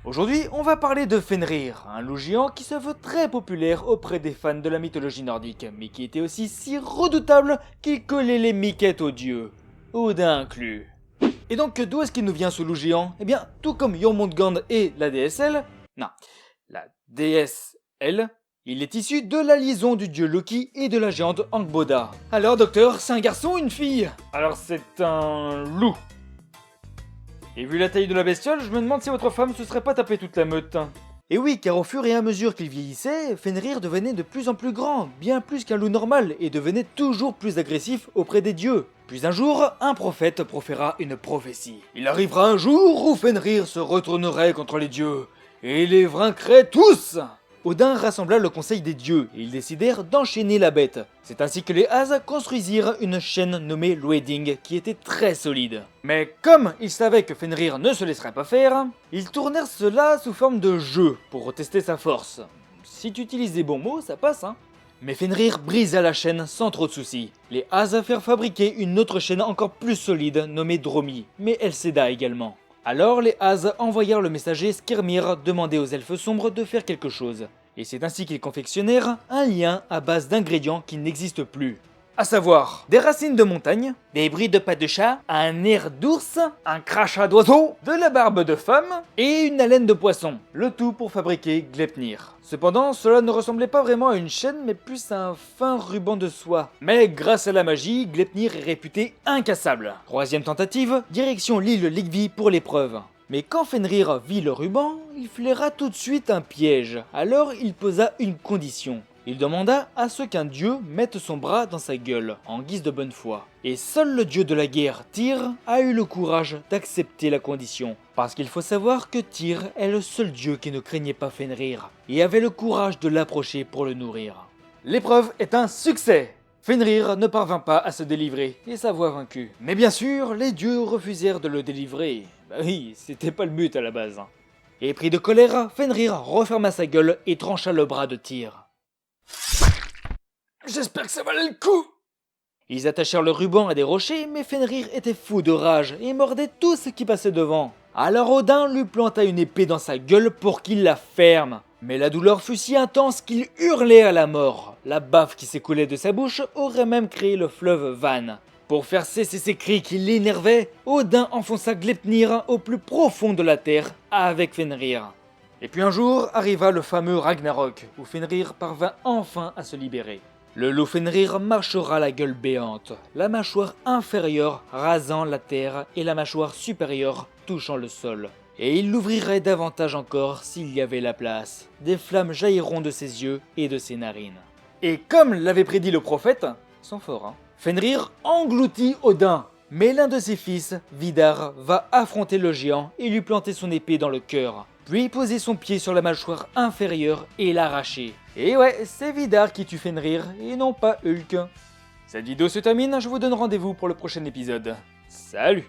Aujourd'hui, on va parler de Fenrir, un loup géant qui se veut très populaire auprès des fans de la mythologie nordique, mais qui était aussi si redoutable qu'il collait les miquettes aux dieux, Odin inclus. Et donc d'où est-ce qu'il nous vient ce loup géant? Eh bien, tout comme Jormungand et la DSL, non, la DSL, il est issu de la liaison du dieu Loki et de la géante Angboda. Alors docteur, c'est un garçon ou une fille? Alors c'est un loup. Et vu la taille de la bestiole, je me demande si votre femme se serait pas tapé toute la meute. Et oui, car au fur et à mesure qu'il vieillissait, Fenrir devenait de plus en plus grand, bien plus qu'un loup normal, et devenait toujours plus agressif auprès des dieux. Puis un jour, un prophète proféra une prophétie. Il arrivera un jour où Fenrir se retournerait contre les dieux, et les vaincrait tous. Odin rassembla le conseil des dieux, et ils décidèrent d'enchaîner la bête. C'est ainsi que les As construisirent une chaîne nommée Loeding, qui était très solide. Mais comme ils savaient que Fenrir ne se laisserait pas faire, ils tournèrent cela sous forme de jeu, pour tester sa force. Si tu utilises des bons mots, ça passe hein. Mais Fenrir brisa la chaîne sans trop de soucis. Les As firent fabriquer une autre chaîne encore plus solide, nommée Dromi, mais elle céda également. Alors les As envoyèrent le messager Skirmir demander aux elfes sombres de faire quelque chose. Et c'est ainsi qu'ils confectionnèrent un lien à base d'ingrédients qui n'existent plus. À savoir, des racines de montagne, des bruits de pas de chat, un air d'ours, un crachat d'oiseau, de la barbe de femme et une haleine de poisson. Le tout pour fabriquer Gleipnir. Cependant, cela ne ressemblait pas vraiment à une chaîne mais plus à un fin ruban de soie. Mais grâce à la magie, Gleipnir est réputé incassable. Troisième tentative, direction l'île Ligvi pour l'épreuve. Mais quand Fenrir vit le ruban, il flaira tout de suite un piège. Alors il posa une condition. Il demanda à ce qu'un dieu mette son bras dans sa gueule, en guise de bonne foi. Et seul le dieu de la guerre, Tyr, a eu le courage d'accepter la condition. Parce qu'il faut savoir que Tyr est le seul dieu qui ne craignait pas Fenrir, et avait le courage de l'approcher pour le nourrir. L'épreuve est un succès! Fenrir ne parvint pas à se délivrer, et sa voix vaincue. Mais bien sûr, les dieux refusèrent de le délivrer. Bah oui, c'était pas le but à la base. Et pris de colère, Fenrir referma sa gueule et trancha le bras de Tyr. J'espère que ça valait le coup! Ils attachèrent le ruban à des rochers, mais Fenrir était fou de rage et mordait tout ce qui passait devant. Alors Odin lui planta une épée dans sa gueule pour qu'il la ferme. Mais la douleur fut si intense qu'il hurlait à la mort. La bave qui s'écoulait de sa bouche aurait même créé le fleuve Van. Pour faire cesser ses cris qui l'énervaient, Odin enfonça Gleipnir au plus profond de la terre avec Fenrir. Et puis un jour arriva le fameux Ragnarok, où Fenrir parvint enfin à se libérer. Le loup Fenrir marchera la gueule béante, la mâchoire inférieure rasant la terre et la mâchoire supérieure touchant le sol. Et il l'ouvrirait davantage encore s'il y avait la place. Des flammes jailliront de ses yeux et de ses narines. Et comme l'avait prédit le prophète, ils sont forts hein, Fenrir engloutit Odin. Mais l'un de ses fils, Vidar, va affronter le géant et lui planter son épée dans le cœur. Puis poser son pied sur la mâchoire inférieure et l'arracher. Et ouais, c'est Vidar qui tue Fenrir et non pas Hulk. Cette vidéo se termine, je vous donne rendez-vous pour le prochain épisode. Salut!